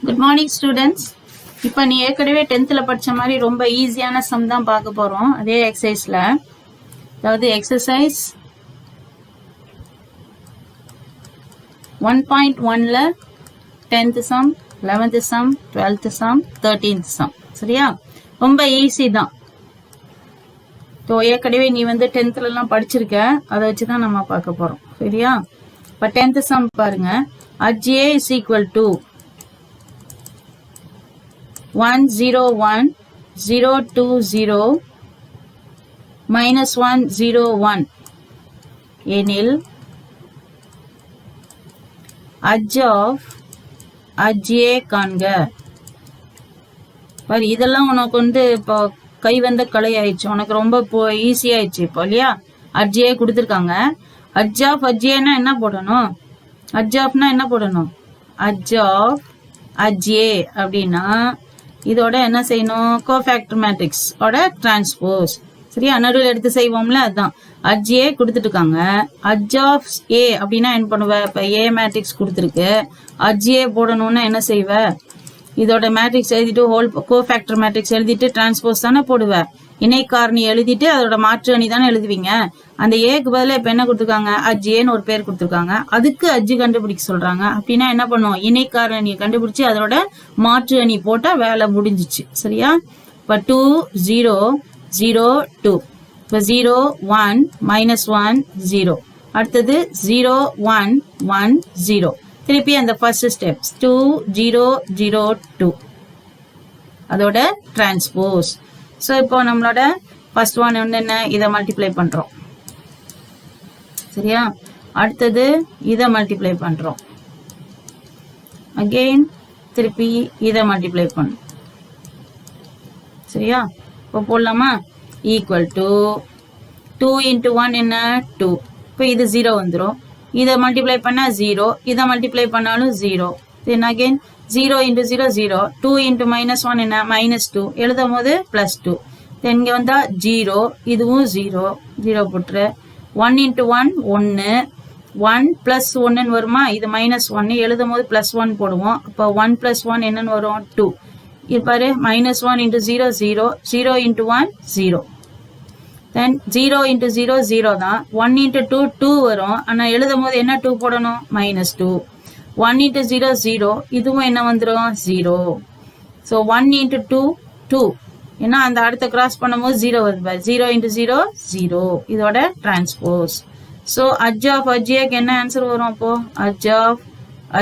Good morning students. இப்போ நீ ஏற்கனவே 10th படித்த மாதிரி ரொம்ப ஈஸியான சம் தான் பார்க்க போகிறோம் அதே எக்ஸசைஸில். அதாவது எக்ஸசைஸ் 1.1ல் 10th sum, 11th sum, 12th sum, 13th sum. சரியா? ரொம்ப ஈஸி தான். ஸோ ஏற்கனவே நீ 10thலலாம் படிச்சிருக்க, அதை வச்சு தான் நம்ம பார்க்க போகிறோம். சரியா? இப்போ 10th சம் பாருங்க. A is equal to 1 0 1 0 2 0 minus 1 0 1 எனில் adj of A காண்க. பாரு, இதெல்லாம் உனக்கு இப்போ கை வந்த கலை ஆயிடுச்சு, உனக்கு ரொம்ப இப்போ ஈஸி ஆயிடுச்சு இப்போ இல்லையா? adj கொடுத்துருக்காங்க. adj of னா என்ன போடணும்? adj ofனா என்ன போடணும்? adj of A அப்படின்னா இதோட என்ன செய்யணும்? கோஃபேக்டர் மேட்ரிக்ஸ் ஓட டிரான்ஸ்போஸ். சரியா? நடுவில் எடுத்து செய்வோம்ல, அதுதான். adj கொடுத்துட்டு இருக்காங்க. adj of A அப்படின்னா என்ன பண்ணுவ? இப்போ A மேட்ரிக்ஸ் கொடுத்துருக்கு, adj போடணும்னா என்ன செய்வ? இதோட மேட்ரிக்ஸ் எழுதிட்டு ஹோல் கோஃபேக்டர் மேட்ரிக்ஸ் எழுதிட்டு டிரான்ஸ்போஸ் தானே போடுவ. இணை காரணி எழுதிட்டு அதோட மாற்று அணி தானே எழுதுவீங்க. அந்த ஏக்கு பதிலாக இப்போ என்ன கொடுத்துருக்காங்க? adjன்னு ஒரு பேர் கொடுத்துருக்காங்க. அதுக்கு adj கண்டுபிடிக்க சொல்றாங்க. அப்படின்னா என்ன பண்ணுவோம்? இணை காரணியை கண்டுபிடிச்சு அதோட மாற்று அணி போட்டா வேலை முடிஞ்சிச்சு. சரியா? இப்போ 2 0 0 2, இப்போ 0 1 -1 0, அடுத்தது 0 1 1 0. திருப்பி அந்த ஃபர்ஸ்ட் ஸ்டெப்ஸ் 2 0 0 2 அதோட டிரான்ஸ்போஸ். ஸோ இப்போ நம்மளோட ஃபர்ஸ்ட் ஒன் என்ன? இதை மல்டிப்ளை பண்றோம். சரியா? அடுத்தது இதை மல்டிப்ளை பண்றோம். அகெயின் திருப்பி இதை மல்டிப்ளை பண்ணும். சரியா? இப்போ போடலாமா? ஈக்குவல் டு 2 into 1 என்ன? 2. இப்போ இது 0 வந்துடும். இதை மல்டிப்ளை பண்ணா 0, இதை மல்டிப்ளை பண்ணாலும் 0. தென் அகெயின் 0 into 0 0, 2 into -1 என்ன? -2. எழுதும் போது +2. தென் இங்கே வந்தா 0, இதுவும் 0 0 போட்டுரு. 1 into 1 1, 1 plus 1 வருமா? இது -1, எழுதும் போது +1 போடுவோம். அப்போ 1 + 1 என்னன்னு வரும்? 2. இது பாரு, -1 into 0 0, 0 into 1 0. தென் 0 into 0 0 தான். 1 into 2 2 வரும். ஆனால் எழுதும் போது என்ன 2 போடணும்? -2. 1 into 0 0, இதுவும் என்ன வந்துடும்? 0. ஸோ 1 into 2 2, ஏன்னா அந்த அடுத்த கிராஸ் பண்ணும்போது 0 வருது. 0 into 0 0, இதோட டிரான்ஸ்போஸ். ஸோ adj of க்கு என்ன ஆன்சர் வரும்? அப்போ adj of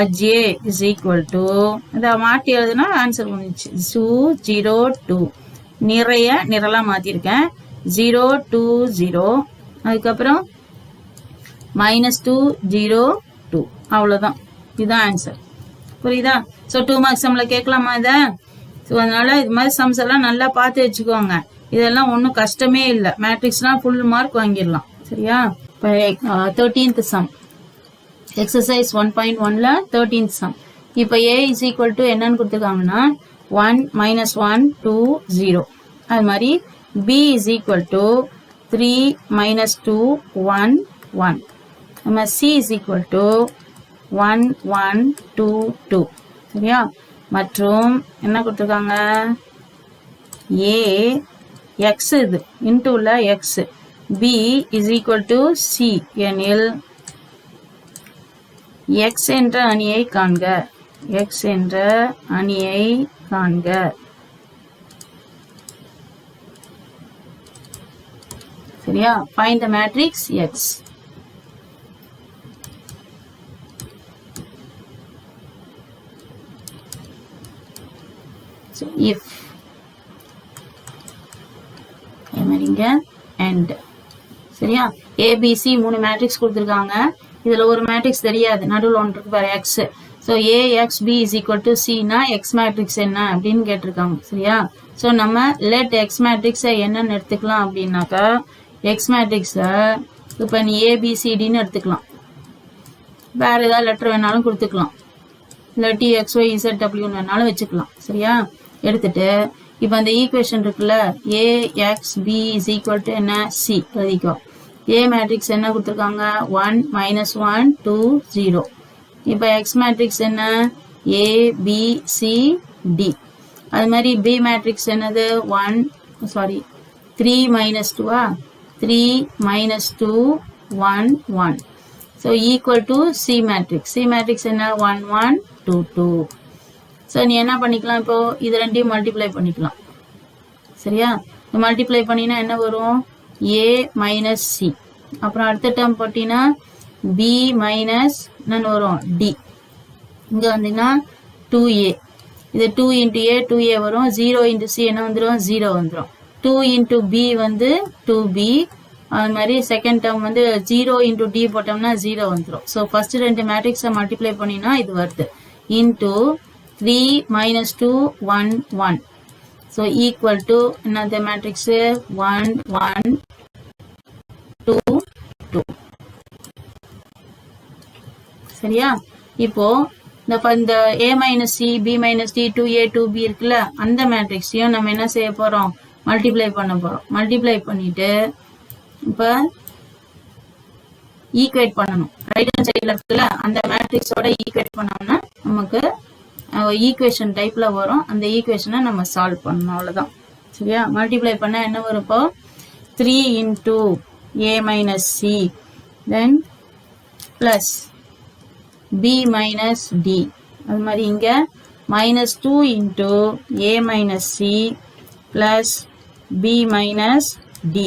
A is equal to, இதை மாற்றி எழுதுனா ஆன்சர் வந்துச்சு 2 0 2. நிறைய நிரலாக மாற்றிருக்கேன். 0 2 0, அதுக்கப்புறம் -2 0 2, அவ்வளோதான். இதுதான் ஆன்சர். புரியுதா? ஸோ 2 மார்க்ஸ் நம்மளை கேட்கலாமா இதை? ஸோ அதனால இது மாதிரி சம்ஸ் எல்லாம் நல்லா பார்த்து வச்சுக்கோங்க. இதெல்லாம் ஒன்றும் கஷ்டமே இல்லை. மேட்ரிக்ஸ்லாம் ஃபுல் மார்க் வாங்கிடலாம். சரியா? இப்போ 13th சம், எக்ஸசைஸ் 1.1ல் 13th சம். இப்போ A is equal to என்னன்னு கொடுத்துருக்காங்கன்னா 1 -1 2 0. அது மாதிரி B is equal to 3 -2 1 1. நம்ம C is equal to 1 1 2 2. சரியா? மற்றும் என்ன கொடுத்துருக்காங்க? A x இது இன்டூல x, B is equal to C எனில் x என்ற அணியை காண்க. x என்ற அணியை காண்க. சரியா? find the matrix X. So if and சரியா? ABC 3 மேட்ரிக்ஸ் கொடுத்துருக்காங்க. இதுல ஒரு மேட்ரிக்ஸ் தெரியாது, நடுவில் ஒன்று இருக்கு பாரு, x. So AXB is equal to C னா எக்ஸ் மேட்ரிக்ஸ் என்ன அப்படின்னு கேட்டிருக்காங்க. சரியா? ஸோ நம்ம லெட் எக்ஸ் மேட்ரிக்ஸை என்னன்னு எடுத்துக்கலாம் அப்படின்னாக்கா, எக்ஸ் மேட்ரிக்ஸை இப்போ நீ ABCDன்னு எடுத்துக்கலாம். வேற ஏதாவது லெட்டர் வேணாலும் கொடுத்துக்கலாம். இல்லாட்டி XYZWன்னு வேணாலும் வச்சுக்கலாம். சரியா? எடுத்துட்டு இப்போ அந்த ஈக்குவேஷன் இருக்குல்ல, AXB is equal to என்ன? C எழுதிக்கோ. A மேட்ரிக்ஸ் என்ன கொடுத்துருக்காங்க? 1 -1 2 0. இப்போ X மேட்ரிக்ஸ் என்ன? A B C D. அது மாதிரி B மேட்ரிக்ஸ் என்னது 3 minus 2 3 minus 2 1 1. So equal to C matrix. C matrix என்ன 1 1 2 2. So நீ என்ன பண்ணிக்கலாம், இப்போ இது ரெண்டையும் மல்டிப்ளை பண்ணிக்கலாம். சரியா? மல்டிப்ளை பண்ணினா என்ன வரும், A மைனஸ் C. அப்புறம் அடுத்த டேர்ம் போட்டினா B மைனஸ் என்னன்னு வரும், D. இங்கே வந்தீங்கன்னா 2A. இது 2 into A 2A வரும். 0 into C என்ன வந்துடும், 0 வந்துடும். 2 into B வந்து 2B. அது மாதிரி செகண்ட் டேர்ம் வந்து 0 into D போட்டோம்னா 0 வந்துடும். ஸோ ஃபர்ஸ்ட் ரெண்டு மேட்ரிக்ஸை மல்டிப்ளை பண்ணினா இது வருது. Into 3 minus 2 1 1. So equal to என்னது மேட்ரிக்ஸு 1 1 2 2. சரியா? இப்போ இந்த A minus C B minus D 2A 2B இருக்குல்ல, அந்த மேட்ரிக்ஸையும் நம்ம என்ன செய்ய போகிறோம், மல்டிப்ளை பண்ண போகிறோம். மல்டிப்ளை பண்ணிட்டு இப்போ ஈக்குவேட் பண்ணணும். ரைட் ஹேண்ட் சைடில் இருக்குல்ல, அந்த மேட்ரிக்ஸோட ஈக்குவேட் பண்ணோம்னா நமக்கு ஈக்குவேஷன் டைப்ல வரும். அந்த ஈக்குவேஷனை நம்ம சால்வ் பண்ணணும், அவ்வளோதான். சரியா? மல்டிப்ளை பண்ண என்ன வரும், இப்போ 3 into A minus C then plus B minus D. அது மாதிரி இங்கே minus 2 into A minus C plus B minus D.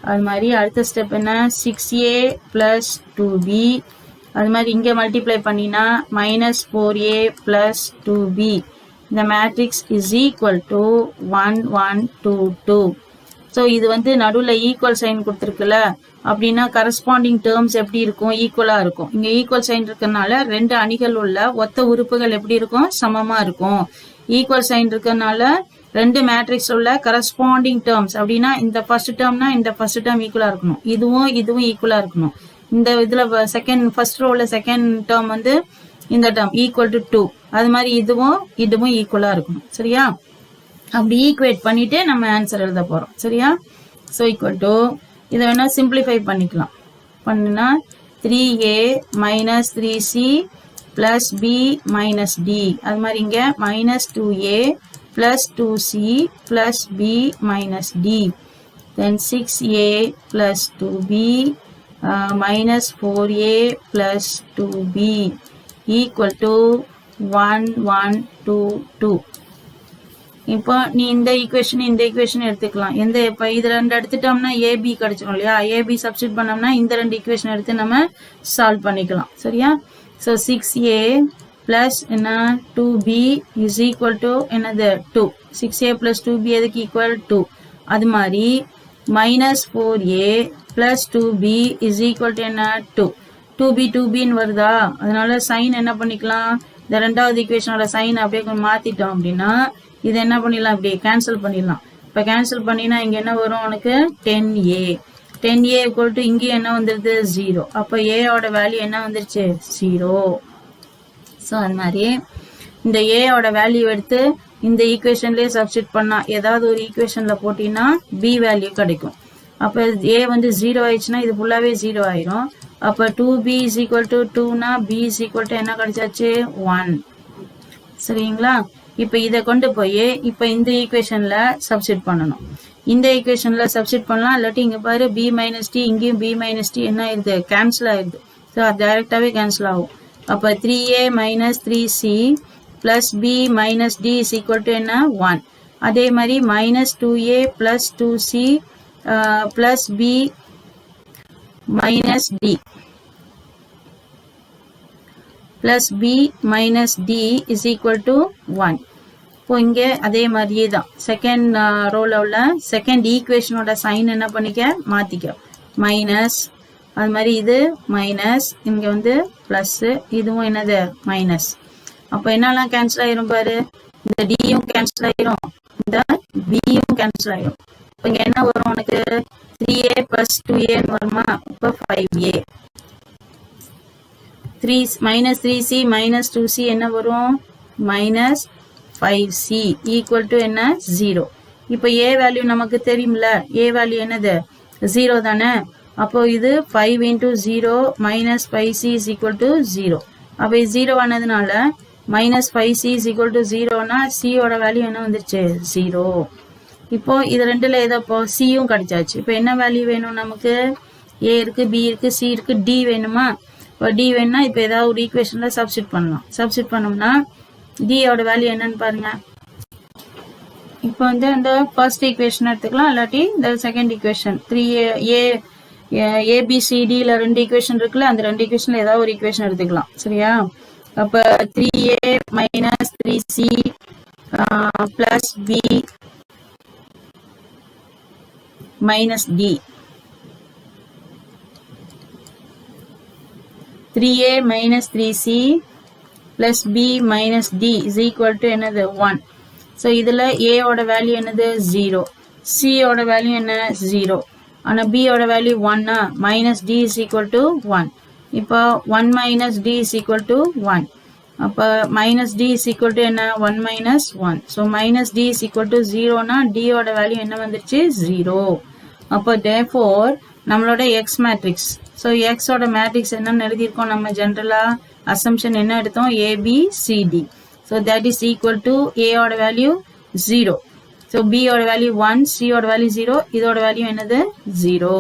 அது மாதிரி அடுத்த ஸ்டெப் என்ன, 6A plus 2B. அது மாதிரி இங்கே மல்டிப்ளை பண்ணினா minus 4A plus 2B. இந்த matrix is equal to 1 1 2 2. So இது வந்து நடுவில் ஈக்குவல் சைன் கொடுத்துருக்குல்ல, அப்படின்னா கரஸ்பாண்டிங் டேர்ம்ஸ் எப்படி இருக்கும், ஈக்குவலாக இருக்கும். இங்கே ஈக்குவல் சைன் இருக்கிறதுனால ரெண்டு அணிகள் உள்ள ஒத்த உறுப்புகள் எப்படி இருக்கும், சமமாக இருக்கும். ஈக்குவல் சைன் இருக்கிறதுனால ரெண்டு மேட்ரிக்ஸ் உள்ள கரஸ்பாண்டிங் டேர்ம்ஸ் அப்படின்னா இந்த ஃபர்ஸ்ட் டேர்ம்னா இந்த ஃபர்ஸ்ட் டேர்ம் ஈக்குவலாக இருக்கணும், இதுவும் இதுவும் ஈக்குவலாக இருக்கணும். இந்த இதில் ஃபர்ஸ்ட் ரோவில் செகண்ட் டேர்ம் வந்து இந்த டேர்ம் ஈக்குவல் டு 2. அது மாதிரி இதுவும் ஈக்குவலாக இருக்கணும். சரியா? அப்படி ஈக்குவேட் பண்ணிட்டு நம்ம ஆன்சர் எழுத போகிறோம். சரியா? ஸோ ஈக்குவல் டு இதை வேணால் சிம்பிளிஃபை பண்ணிக்கலாம். பண்ணுனா 3A minus 3C plus B minus D. அது மாதிரி இங்கே minus 2A plus 2C plus B minus D. Then 6A plus 2B minus 4A plus 2B equal to 1 1 2 2. இப்போ நீ இந்த ஈக்குவேஷன் எடுத்துக்கலாம். இப்போ இது ரெண்டு எடுத்துட்டோம்னா AB கிடைச்சிடும் இல்லையா? AB சப்ஸ்டிட் பண்ணோம்னா இந்த ரெண்டு ஈக்குவேஷன் எடுத்து நம்ம சால்வ் பண்ணிக்கலாம். சரியா? ஸோ 6A plus என்ன 2B is equal to என்னது 2. 6A plus 2B எதுக்கு equal 2. அது மாதிரி minus 4A plus 2B is equal to என்ன 2. 2Bன்னு வருதா? அதனால சைன் என்ன பண்ணிக்கலாம், இந்த ரெண்டாவது ஈக்குவேஷனோட சைன் அப்படியே கொஞ்சம் மாற்றிட்டோம் அப்படின்னா இதை என்ன பண்ணிடலாம், அப்படியே கேன்சல் பண்ணிடலாம். இப்போ கேன்சல் பண்ணினா இங்கே என்ன வரும் உனக்கு 10A. 10A equal to இங்கே என்ன வந்துடுது 0. அப்போ ஏயோட வேல்யூ என்ன வந்துருச்சு 0. ஸோ அது மாதிரி இந்த ஏயோட வேல்யூ எடுத்து இந்த ஈக்குவேஷன்லேயே சப்ஸ்டிட் பண்ணால் ஏதாவது ஒரு ஈக்குவேஷனில் போட்டிங்கன்னா பி வேல்யூ கிடைக்கும். அப்போ ஏ வந்து 0 ஆயிடுச்சுன்னா இது ஃபுல்லாகவே 0 ஆயிரும். அப்போ 2B இஸ் ஈக்குவல் டு 2னா B இஸ் ஈக்குவல் டு என்ன கிடைச்சாச்சு 1. சரிங்களா? இப்போ இதை கொண்டு போய் இப்போ இந்த ஈக்குவேஷனில் சப்ஸ்டிட் பண்ணணும். இந்த ஈக்குவேஷனில் சப்ஸ்டிட் பண்ணலாம். இல்லாட்டி இங்கே பாரு B மைனஸ் டி, இங்கேயும் B மைனஸ் டி என்ன ஆயிடுது, கேன்சல் ஆயிடுது. ஸோ அது டைரெக்டாகவே கேன்சல் ஆகும். அப்போ 3A minus 3C plus B minus D is equal to என்ன 1. அதே மாதிரி minus 2A plus 2C plus B minus D plus B minus D is equal to 1. இப்போ இங்கே அதே மாதிரியே தான் செகண்ட் ரோவில் உள்ள செகண்ட் ஈக்குவேஷனோட சைன் என்ன பண்ணிக்க மாற்றிக்க மைனஸ். அது மாதிரி இது மைனஸ், இங்கே வந்து ப்ளஸ்ஸு, இதுவும் என்னது மைனஸ். அப்போ என்னெல்லாம் கேன்சல் ஆயிரும் பாரு, இந்த டியும் கேன்சல் ஆயிரும், இந்த பியும் கேன்சல் ஆயிரும். இப்போ இங்கே என்ன வரும் உனக்கு 3A + 2Aன்னு வருமா? இப்போ 5A. Minus 3C minus 2C என்ன வரும் மைனஸ் 5C ஈக்குவல் டு என்ன 0. இப்போ ஏ வேல்யூ நமக்கு தெரியும்ல, ஏ வேல்யூ என்னது 0 தானே. அப்போ இது 5 × 0 minus 5C is equal to 0. அப்போ இது 0 ஆனதுனால minus 5c is equal to 0னா சியோட வேல்யூ என்ன வந்துருச்சு 0. இப்போ இது ரெண்டுல ஏதோ இப்போ சியும் கிடைச்சாச்சு. இப்போ என்ன வேல்யூ வேணும் நமக்கு? ஏ இருக்கு, பி இருக்கு, சி இருக்கு, டி வேணுமா? இப்போ டி வேணும்னா இப்போ ஏதாவது ஒரு ஈக்குவேஷன்ல சப்ஸ்டிட் பண்ணலாம். சப்ஸ்டிட் பண்ணோம்னா டியோட வேல்யூ என்னன்னு பாருங்க. இப்போ வந்து இந்த ஃபர்ஸ்ட் ஈக்குவேஷன் எடுத்துக்கலாம், இல்லாட்டி இந்த செகண்ட் ஈக்குவேஷன் 3a ஏபிசிடியில் 2 ஈக்குவேஷன் இருக்குல்ல, அந்த 2 ஈக்குவேஷன்ல ஏதாவது ஒரு ஈக்குவேஷன் எடுத்துக்கலாம். சரியா? அப்போ 3a minus 3c plus b minus d 3a minus 3c plus b minus d is equal to என்னது 1. so இதுல a ஓட வேல்யூ என்னது 0, c ஓட வேல்யூ என்ன 0, ஆனா b ஓட value 1 minus d is equal to 1. இப்போ 1 minus d is equal to 1. அப்ப minus d is equal to என்ன 1 minus 1. so minus d is equal to 0 னா d ஓட வேல்யூ என்ன வந்துருச்சு 0. அப்போ therefore நம்மளோட x matrix. so x ஓட மேட்ரிக்ஸ் என்னன்னு எழுதியிருக்கோம் நம்ம ஜெனரலா. assumption என்ன எடுத்தோம்? a b c d. so that is equal to a ஓட வேல்யூ 0. so b ஓட வேல்யூ 1, c ஓட வேல்யூ 0, இதோட வேல்யூ என்னது 0.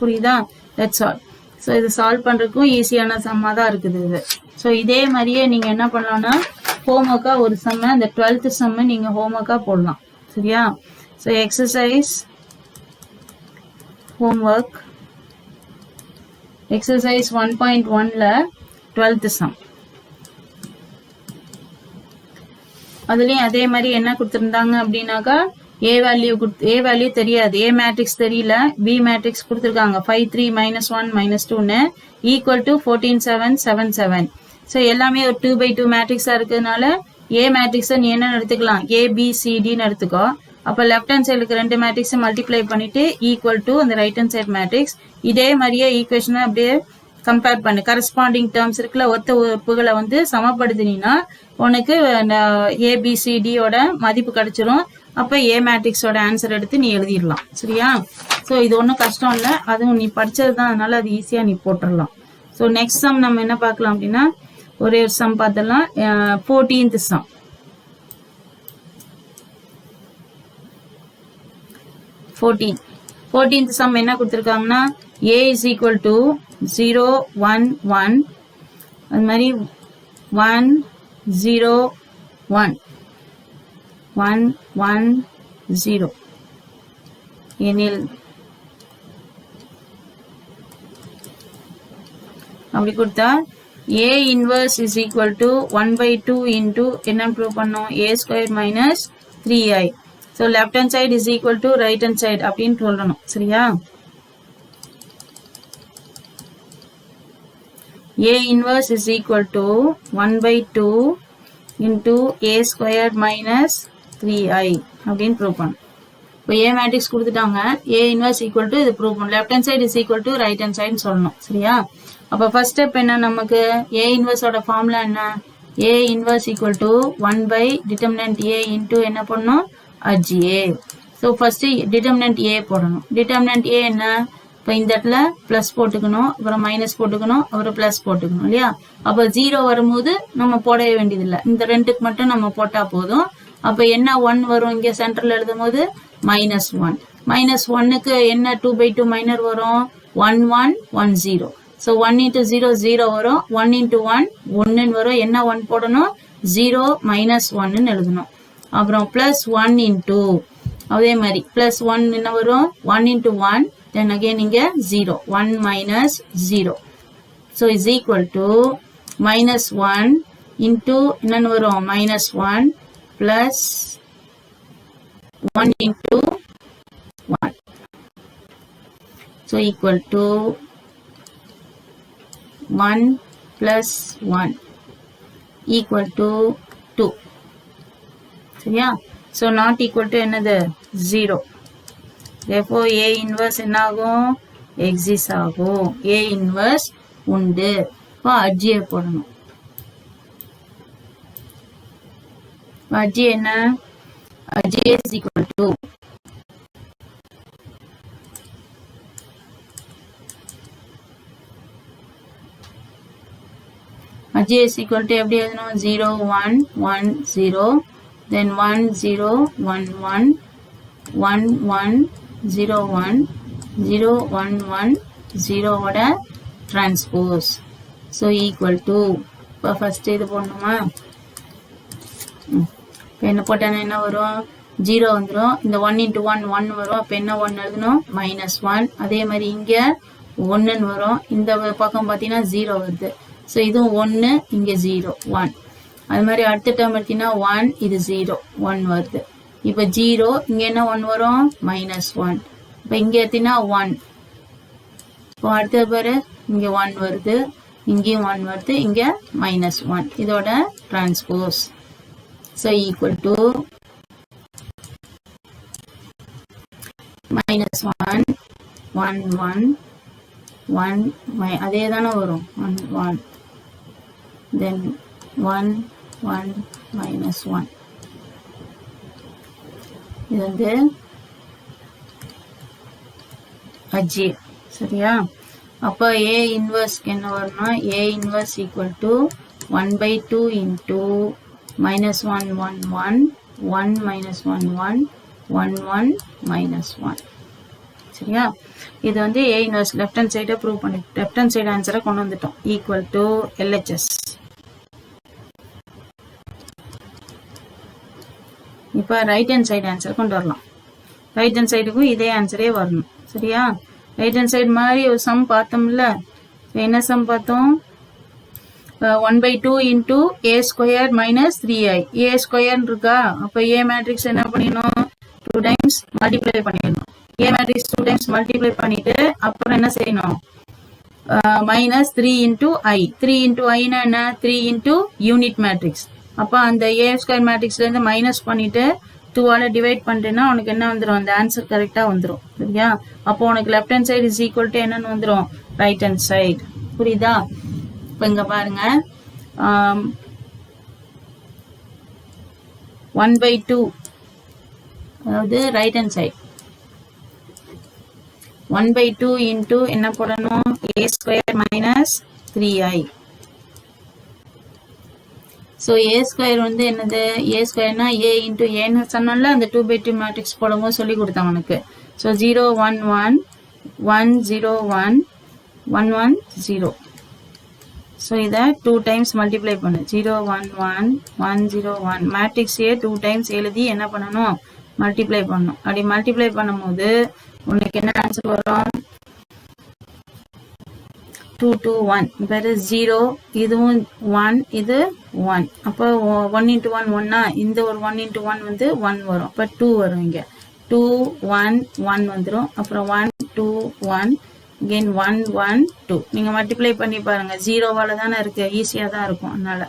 புரியுதா? that's all. so இது சால்வ் பண்றதுக்கும் ஈஸியான சம்மா தான் இருக்குது இது. so இதே மாதிரியே நீங்க என்ன பண்ணலாம்னா ஹோம்ஒர்க்கா ஒரு சம்ம, இந்த 12th சம்ம நீங்க ஹோம்ஒர்க்கா போடலாம். சரியா? so exercise homework exercise 1.1ல 12th sum. அதுலயும் அதே மாதிரி என்ன கொடுத்திருந்தாங்க அப்படின்னாக்கா a வேல்யூ தெரியாது, a மேட்ரிக்ஸ் தெரியல, b மேட்ரிக்ஸ் கொடுத்திருக்காங்க 5 3 minus 1 minus 2ன்னு equal to 14 7 7 7. so எல்லாமே ஒரு 2/2 மேட்ரிக்ஸா இருக்கிறதுனால a மேட்ரிக்ஸ் நீ என்ன எடுத்துக்கலாம்? a b c d ன்னு எடுத்துக்கோ. அப்ப லெஃப்ட் ஹேண்ட் சைடுக்கு 2 மேட்ரிக்ஸ் மல்டிப்ளை பண்ணிட்டு ஈக்குவல் டு அந்த ரைட் ஹேண்ட் சைடு மேட்ரிக்ஸ். இதே மாதிரியே ஈக்குவேஷனை அப்படியே கம்பேர் பண்ணு. கரஸ்பாண்டிங் டேர்ம்ஸ் இருக்குல்ல, ஒத்த உறுப்புகளை வந்து சமப்படுத்தினா உனக்கு ஏபிசிடியோட மதிப்பு கிடைச்சிரும். அப்ப ஏ மேட்ரிக்ஸோட ஆன்சர் எடுத்து நீ எழுதிடலாம். சரியா? ஸோ இது ஒன்றும் கஷ்டம் இல்லை, அதுவும் நீ படிச்சது தான், அதனால அது ஈஸியா நீ போட்டுடலாம். ஸோ நெக்ஸ்ட் சம் நம்ம என்ன பார்க்கலாம் அப்படின்னா ஒரே ஒரு சம் பார்த்தலாம். 14th some. 14th sum என்ன கொடுத்திருக்காங்கன்னா a is equal to 0 1 1, அது மாதிரி 1 0 1 1 1 0 எனில் அப்படி கொடுத்தா a inverse is equal to 1/2 into என்ன ப்ரூவ் பண்ணோம்? a square minus 3i. so left hand side is equal to right hand side அப்படின்னு சொல்லணும். சரியா? a inverse is equal to 1/2 into a square minus 3i அப்படின்னு prove பண்ணணும். இப்போ a matrix கொடுத்துட்டாங்க, a inverse equal to இது prove பண்ணணும். left hand side is equal to right hand side சொல்லணும். சரியா? அப்ப ஃபர்ஸ்ட் ஸ்டெப் என்ன? நமக்கு a inverse ஓட ஃபார்முலா என்ன? a inverse equal to 1 by determinant a into என்ன பண்ணணும்? a. so first determinant a போடணும். determinant a என்ன? இப்போ இந்த இடத்துல பிளஸ் போட்டுக்கணும், அப்புறம் மைனஸ் போட்டுக்கணும், அப்புறம் பிளஸ் போட்டுக்கணும் இல்லையா? அப்ப 0 வரும்போது நம்ம போடவே வேண்டியதில்லை, இந்த ரெண்டுக்கு மட்டும் நம்ம போட்டா போதும். அப்ப என்ன 1 வரும் இங்க சென்டர்ல எழுதும் போது -1. -1க்கு என்ன 2/2 மைனர் வரும்? 1 1 1 0. so 1 into 0 0 வரும், 1 into 1 1 வரும். என்ன 1 போடணும்? 0 -1 எழுதணும். அப்புறம் +1 into அதே மாதிரி +1 என்ன வரும்? 1 into 1, then again இங்க 0, 1 minus 0. so is equal to -1 into என்னன்னு வரும்? -1 plus 1 into 1. so equal to 1 plus 1 equal to 2. சரியா? so not equal to என்னது? 0. therefore a inverse என்ன ஆகும்? exist ஆகும். a inverse உண்டு. இப்போ அட்ஜியை போடணும். அட்ஜி என்ன? அட்ஜி is equal to j is equal to எப்படி எழுதணும் 0 1 1 0 then 1 0 1 1 1 1 0 1 0 1 1 0 ஓட transpose so equal to இப்போ ஃபர்ஸ்ட் இது போடணுமா இப்போ என்ன போட்டானா என்ன வரும் 0 வந்துரும் இந்த 1 into 1 1 வரும் அப்போ என்ன 1 எழுதணும் -1 அதே மாதிரி இங்க 1 ன்னு வரும் இந்த பக்கம் பார்த்தீங்கன்னா 0 வருது ஸோ இதுவும் 1 இங்க 0 1 அது மாதிரி அடுத்த டேர்ம் எடுத்தீங்கன்னா 1 இது 0 1 வருது இப்போ 0 இங்க என்ன 1 வரும் -1 இப்போ இங்க எடுத்தீங்கன்னா 1 இப்போ அடுத்த பாரு இங்க 1 வருது இங்கேயும் 1 வருது இங்க -1 இதோட டிரான்ஸ்போஸ் ஸோ ஈக்குவல் டு -1 1 1 1 அதே தானே வரும் 1 1 then 1 1 -1 இது வந்து அஜி சரியா அப்ப a inverse என்ன வரும்னா a inverse equal to 1/2 into -1 1 1 1 -1 1 1 1 -1 சரியா இது வந்து a inverse left hand side prove பண்ணி left hand side ஆன்சரை கொண்டு வந்துட்டோம் equal to LHS இப்போ ரைட் ஹேண்ட் சைடு ஆன்சர் கொண்டு வரலாம் ரைட் ஹேண்ட் சைடுக்கும் இதே ஆன்சரே வரணும் சரியா ரைட் ஹேண்ட் சைடு மாதிரி ஒரு சம் பார்த்தோம்ல என்ன சம் பார்த்தோம் 1/2 into a square minus 3i a square இருக்கா அப்ப a மேட்ரிக்ஸ் என்ன பண்ணிடணும் 2 டைம்ஸ் மல்டிப்ளை பண்ணிடணும் a மேட்ரிக்ஸ் 2 டைம்ஸ் மல்டிப்ளை பண்ணிட்டு அப்புறம் என்ன செய்யணும் minus 3 into i 3 into i னா என்ன 3 into யூனிட் மேட்ரிக்ஸ் அப்ப அந்த a square மேட்ரிக்ஸ்ல இருந்து மைனஸ் பண்ணிட்டு 2 ஆல டிவைட் பண்ணிட்டேன்னா உனக்கு என்ன வந்துரும் அந்த ஆன்சர் கரெக்ட்டா வந்துரும் சரியா அப்போ உனக்கு left hand side is equal to என்னன்னு வந்துரும் ரைட் ஹேண்ட் சைடு புரியுதா இப்போ இங்க பாருங்க 1/2 அதாவது ரைட் ஹேண்ட் சைடு 1/2 into என்ன போடணும் a square minus 3i so a square வந்து என்னது a square னா a into a ன்னு சொன்னோம்ல அந்த 2/2 மேட்ரிக்ஸ் போடும்போது சொல்லி கொடுத்தேன் உனக்கு so 0 1 1 1 0 1 1 1 0 so இத 2 டைம்ஸ் மல்டிப்ளை பண்ணு 0 1 1 1 0 1 மேட்ரிக்ஸ் a 2 டைம்ஸ் எழுதி என்ன பண்ணனும் மல்டிப்ளை பண்ணனும் அப்படி மல்டிப்ளை பண்ணும்போது உனக்கு என்ன ஆன்சர் வரும் 2 2 1 வேற 0 இதுவும் 1 இது 1 அப்ப 1 into 1 1 இந்த ஒரு 1 into 1 வந்து 1 வரும் அப்ப 2 வரும் இங்க 2 1 1 வந்துரும் அப்புறம் 1 2 1 again 1 1 2 நீங்க மல்டிப்ளை பண்ணி பாருங்க 0 வால தான இருக்கு ஈஸியா தான் இருக்கும் அதனால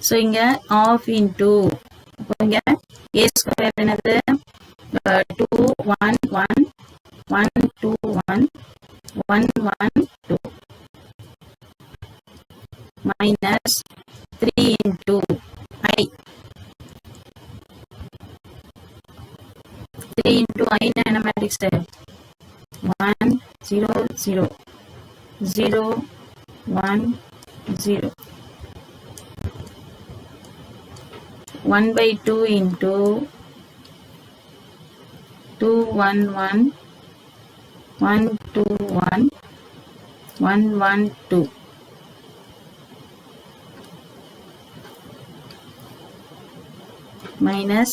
சோ இங்க half into அப்ப இங்க a square என்னது 2 1 1 1 2 1 1 1 2 minus 3 into I 3 into I na matrix 1 0 0 0 1 0 1/2 into 2 1 1 1 2 1 1 1 2 minus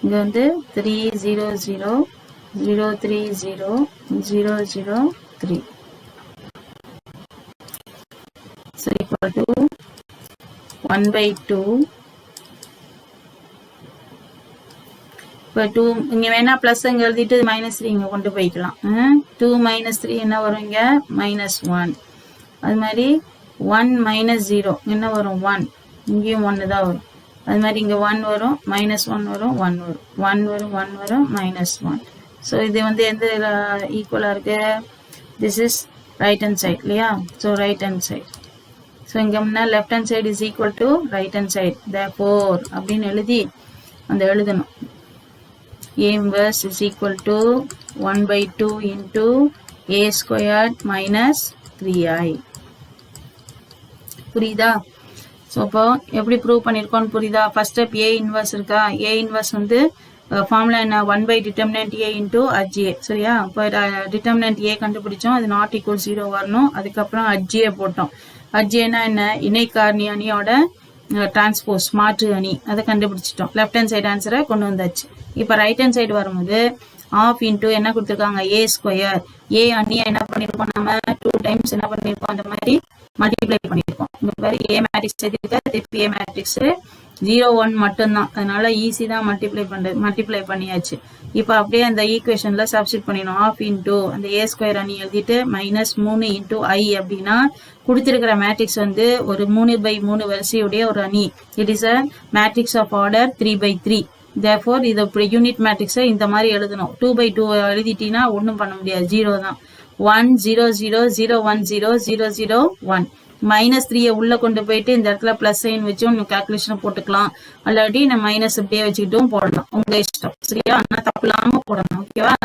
இங்க வந்து 3 0 0 0 3 0 0 0 3 so equal to 1/2 இப்போ 2 இங்க வேணா பிளஸ் இங்க எழுதிட்டு -3 இங்க கொண்டு போய்க்கலாம் 2 -3 என்ன வரும் இங்க -1 அது மாதிரி 1 -0 என்ன வரும் 1 இங்கேயும் 1 தான் வரும் அது மாதிரி இங்க 1 வரும் -1 வரும் 1 வரும் 1 வரும் 1 வரும் -1 so இது வந்து எந்த ஈக்குவலா இருக்கு this is right hand side இல்லையா so right hand side so இங்க முன்ன left hand side is equal to right hand side therefore அப்படின்னு எழுதி அந்த எழுதணும் A inverse is equal to 1 by 2 into A squared minus 3i. புரியுதா? So இப்போ எப்படி ப்ரூவ் பண்ணியிருக்கோன்னு புரியுதா? ஃபர்ஸ்ட் ஸ்டெப் ஏ இன்வர்ஸ் இருக்கா? ஏ இன்வர்ஸ் வந்து ஃபார்முலா என்ன? 1 by determinant A into HA. சரியா? இப்போ determinant A கண்டுபிடிச்சோம், அது நாட் ஈக்குவல் 0 வரணும். அதுக்கப்புறம் HA போட்டோம். HAனா என்ன? இணை காரணி அணியோட டிரான்ஸ்போஸ் மாற்று அணி, அதை கண்டுபிடிச்சிட்டோம். லெஃப்ட் ஹேண்ட் சைடு ஆன்சரை கொண்டு வந்தாச்சு. இப்போ ரைட் ஹேண்ட் சைடு வரும்போது ஆஃப் இன்டூ என்ன கொடுத்துருக்காங்க? ஏ ஸ்கொயர். ஏ அணியை என்ன பண்ணியிருக்கோம்? நம்ம 2 times என்ன பண்ணியிருக்கோம்? அந்த மாதிரி மல்டிப்ளை பண்ணியிருக்கோம். இந்த மாதிரி ஏ மேட்ரிக்ஸ் எழுதிட்டு திருப்பி ஏ மேட்ரிக்ஸ் 0 1 மட்டும்தான், அதனால ஈஸி தான் மல்டிப்ளை பண்ணியாச்சு. இப்போ அப்படியே அந்த ஈக்குவேஷன்ல சப்ஸ்டிட் பண்ணிடணும். ஆஃப் இன்டூ அந்த ஏ ஸ்கொயர் அணி எழுதிட்டு -3 இன்டூ ஐ அப்படின்னா கொடுத்திருக்கிற மேட்ரிக்ஸ் வந்து ஒரு 3 by 3 வரிசையுடைய ஒரு அணி. It is a matrix of order 3 by 3. therefore இது இப்படி யூனிட் மேட்ரிக்ஸை இந்த மாதிரி எழுதணும். 2 by 2 எழுதிட்டீங்கன்னா ஒன்றும் பண்ண முடியாது, 0 தான். 1 0 0 0 1 0 0 0 1. -3 உள்ள கொண்டு போயிட்டு இந்த இடத்துல பிளஸ் சைன் வச்சு ஒன்று கால்குலேஷன் போட்டுக்கலாம், அல்லாட்டி நம்ம மைனஸ் இப்படியே வச்சுக்கிட்டும் போடலாம், உங்க இஷ்டம். சரியா? ஆனால் தப்பு இல்லாம போடணும். ஓகேவா?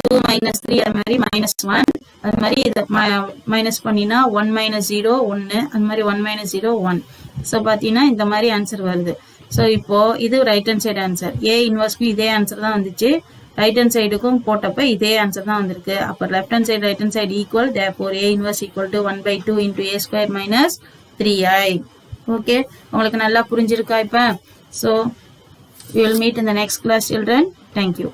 2 -3 அது மாதிரி -1 அது மாதிரி இதை மைனஸ் பண்ணினா 1 - 0 1 அது மாதிரி 1 - 0 1. ஸோ பார்த்தீங்கன்னா இந்த மாதிரி ஆன்சர் வருது. ஸோ இப்போ இது ரைட் ஹேண்ட் சைடு ஆன்சர். ஏ இன்வர்ஸ்க்கும் இதே ஆன்சர் தான் வந்துச்சு, ரைட் ஹேண்ட் சைடுக்கும் போட்டப்ப இதே ஆன்சர் தான் வந்திருக்கு. அப்போ left hand side right hand side equal, therefore A inverse equal to 1 by 2 into A square minus 3i. Okay, உங்களுக்கு நல்லா புரிஞ்சிருக்கா இப்போ? So we will meet in the next class children. Thank you.